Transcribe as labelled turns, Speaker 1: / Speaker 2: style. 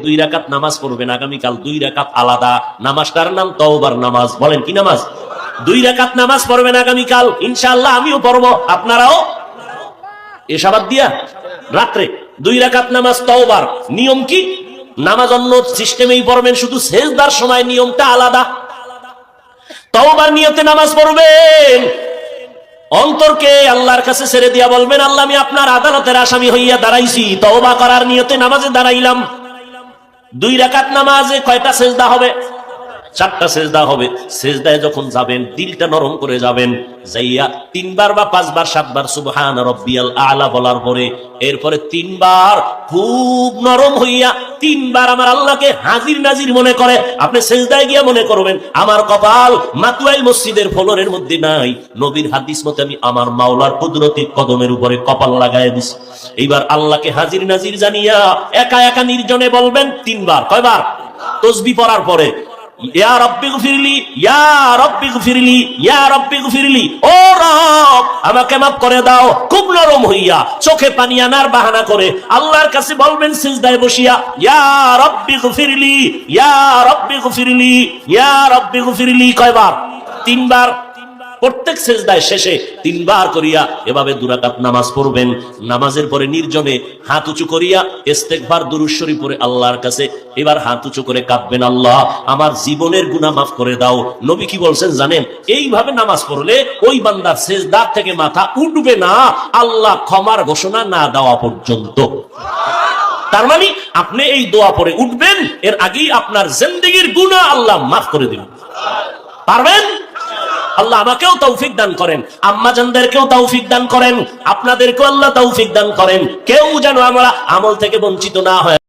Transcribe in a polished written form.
Speaker 1: 2 রাকাত নামাজ পড়বেন আগামীকাল 2 রাকাত আলাদা নামাজটার নাম তওবার নামাজ। বলেন কি নামাজ? 2 রাকাত নামাজ পড়বেন আগামীকাল ইনশাআল্লাহ, আমিও পড়বো, আপনারাও এশাবাদ দিয়া রাত্রে 2 রাকাত নামাজ তওবার। নিয়ম কি? নামাজ অন্য সিস্টেমেই পড়বেন, শুধু সেজদার সময় নিয়মটা আলাদা। তওবার নিয়তে নামাজ পড়বেন, অন্তরকে আল্লাহর কাছে ছেড়ে দিয়া বলবেন, আল্লাহ আমি আপনার আদালতের আসামি হইয়া দাঁড়াইছি, তওবা করার নিয়তে নামাজে দাঁড়াইলাম। 2 রাকাত নামাজে কয়টা সেজদা হবে? 4টা সেজদা হবে। সেজদায় যখন যাবেন দিলটা নরম করে যাবেন, যাইয়া 3 বার বা 5 বার 7 বার সুবহান রাব্বিয়াল আ'লা বলার পরে এরপরে 3 বার খুব নরম হইয়া 3 বার আমার আল্লাহকে হাজির নাজির মনে করে আপনি সেজদায় গিয়া মনে করবেন, আমার কপাল মাতুয়াইল মসজিদের ফ্লোরের মধ্যে নাই, নবীর হাদিস মতে আমি আমার মাওলার কুদরতি কদমের উপরে কপাল লাগায় দিছি। এইবার আল্লাহকে হাজির নাজির জানিয়া একা একা নির্জনে বলবেন 3 বার। কয়বার? তাসবিহ পড়ার পরে ইয়া রাব্বি গফিরলি, ইয়া রাব্বি গফিরলি, ইয়া রাব্বি গফিরলি, ও রব আমাকে মাফ করে দাও। খুব নরম হইয়া চোখে পানি আনার বাহানা করে আল্লাহর কাছে বলবেন সিজদায় বসিয়া, ইয়া রাব্বি গফিরলি, ইয়া রাব্বি গফিরলি, ইয়া রাব্বি গফিরলি। কয়বার? 3 বার। প্রত্যেক সেজদায় শেষে 3 বার করিয়া এভাবে 2 রাকাত নামাজ পড়বেন। নামাজের পরে নির্জনে হাত উঁচু করিয়া ইস্তেগফার দুরূদ শরীফ পড়ে আল্লাহর কাছে এবার হাত উঁচু করে কাঁদবেন, আল্লাহ আমার জীবনের গুনাহ মাফ করে দাও। নবী কি বলছেন জানেন? এইভাবে নামাজ পড়লে ওই বান্দার সেজদা থেকে মাথা উঠবে না আল্লাহ ক্ষমার ঘোষণা না দেওয়া পর্যন্ত। তার মানে আপনি এই দোয়া পড়ে উঠবেন, এর আগেই আপনার জিন্দেগীর গুনাহ আল্লাহ মাফ করে দিবেন। পারবেন? আল্লাহ আমাকেও তৌফিক দান করেন, আম্মাজানদেরকেও তৌফিক দান করেন, আপনাদেরকেও আল্লাহ তৌফিক দান করেন। কেউ যেন আমরা আমল থেকে বঞ্চিত না হয়।